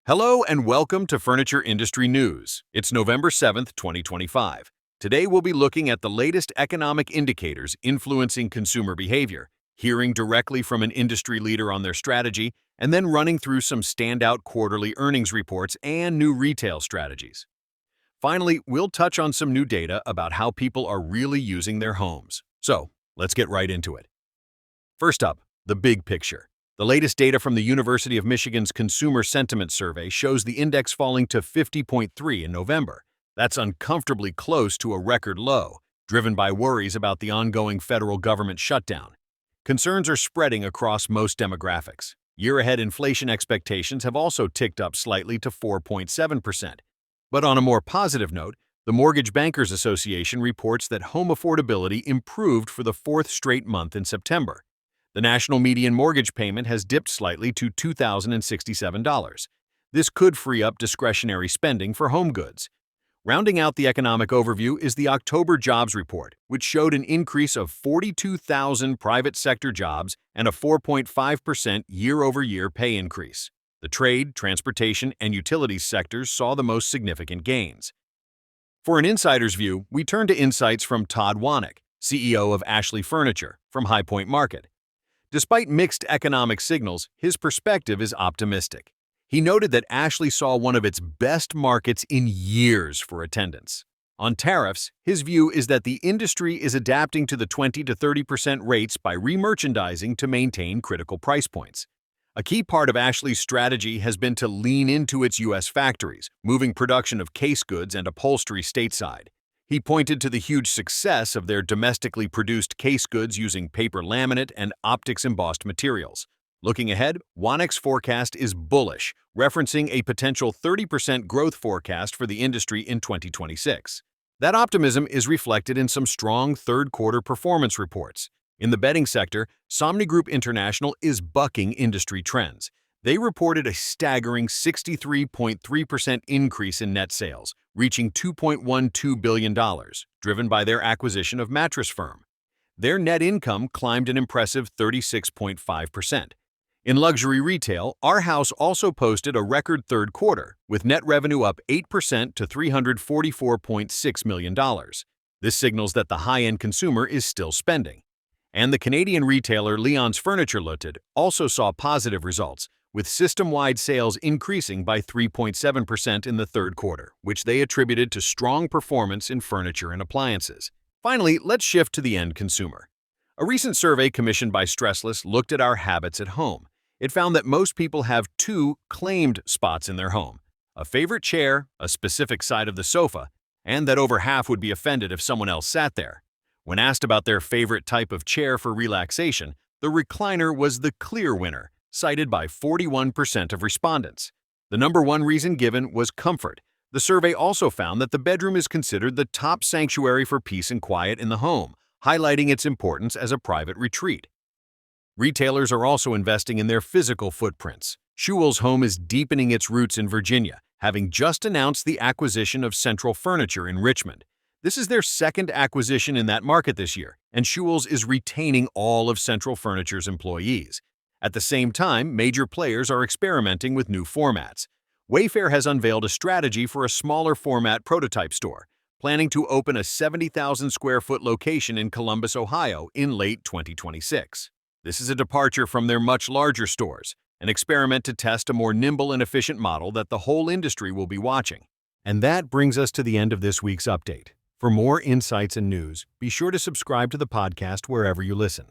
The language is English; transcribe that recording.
Hello and welcome to Furniture Industry News. It's November 7th, 2025. Today we'll be looking at the latest economic indicators influencing consumer behavior, hearing directly from an industry leader on their strategy, and then running through some standout quarterly earnings reports and new retail strategies. Finally, we'll touch on some new data about how people are really using their homes. So, let's get right into it. First up, the big picture. The latest data from the University of Michigan's Consumer Sentiment Survey shows the index falling to 50.3 in November. That's uncomfortably close to a record low, driven by worries about the ongoing federal government shutdown. Concerns are spreading across most demographics. Year-ahead inflation expectations have also ticked up slightly to 4.7%. But on a more positive note, the Mortgage Bankers Association reports that home affordability improved for the fourth straight month in September. The national median mortgage payment has dipped slightly to $2,067. This could free up discretionary spending for home goods. Rounding out the economic overview is the October jobs report, which showed an increase of 42,000 private sector jobs and a 4.5% year-over-year pay increase. The trade, transportation, and utilities sectors saw the most significant gains. For an insider's view, we turn to insights from Todd Wanek, CEO of Ashley Furniture, from High Point Market. Despite mixed economic signals, his perspective is optimistic. He noted that Ashley saw one of its best markets in years for attendance. On tariffs, his view is that the industry is adapting to the 20 to 30% rates by remerchandising to maintain critical price points. A key part of Ashley's strategy has been to lean into its U.S. factories, moving production of case goods and upholstery stateside. He pointed to the huge success of their domestically produced case goods using paper laminate and optics embossed materials. Looking ahead, Wanek's forecast is bullish, referencing a potential 30% growth forecast for the industry in 2026. That optimism is reflected in some strong third-quarter performance reports. In the bedding sector, Somni Group International is bucking industry trends. They reported a staggering 63.3% increase in net sales, reaching $2.12 billion, driven by their acquisition of Mattress Firm. Their net income climbed an impressive 36.5%. In luxury retail, Our House also posted a record third quarter, with net revenue up 8% to $344.6 million. This signals that the high-end consumer is still spending. And the Canadian retailer Leon's Furniture Limited also saw positive results, with system-wide sales increasing by 3.7% in the third quarter, which they attributed to strong performance in furniture and appliances. Finally, let's shift to the end consumer. A recent survey commissioned by Stressless looked at our habits at home. It found that most people have two claimed spots in their home: a favorite chair, a specific side of the sofa, and that over half would be offended if someone else sat there. When asked about their favorite type of chair for relaxation, the recliner was the clear winner, cited by 41% of respondents. The number one reason given was comfort. The survey also found that the bedroom is considered the top sanctuary for peace and quiet in the home, highlighting its importance as a private retreat. Retailers are also investing in their physical footprints. Schuyl's Home is deepening its roots in Virginia, having just announced the acquisition of Central Furniture in Richmond. This is their second acquisition in that market this year, and Schuyl's is retaining all of Central Furniture's employees. At the same time, major players are experimenting with new formats. Wayfair has unveiled a strategy for a smaller format prototype store, planning to open a 70,000 square foot location in Columbus, Ohio in late 2026. This is a departure from their much larger stores, an experiment to test a more nimble and efficient model that the whole industry will be watching. And that brings us to the end of this week's update. For more insights and news, be sure to subscribe to the podcast wherever you listen.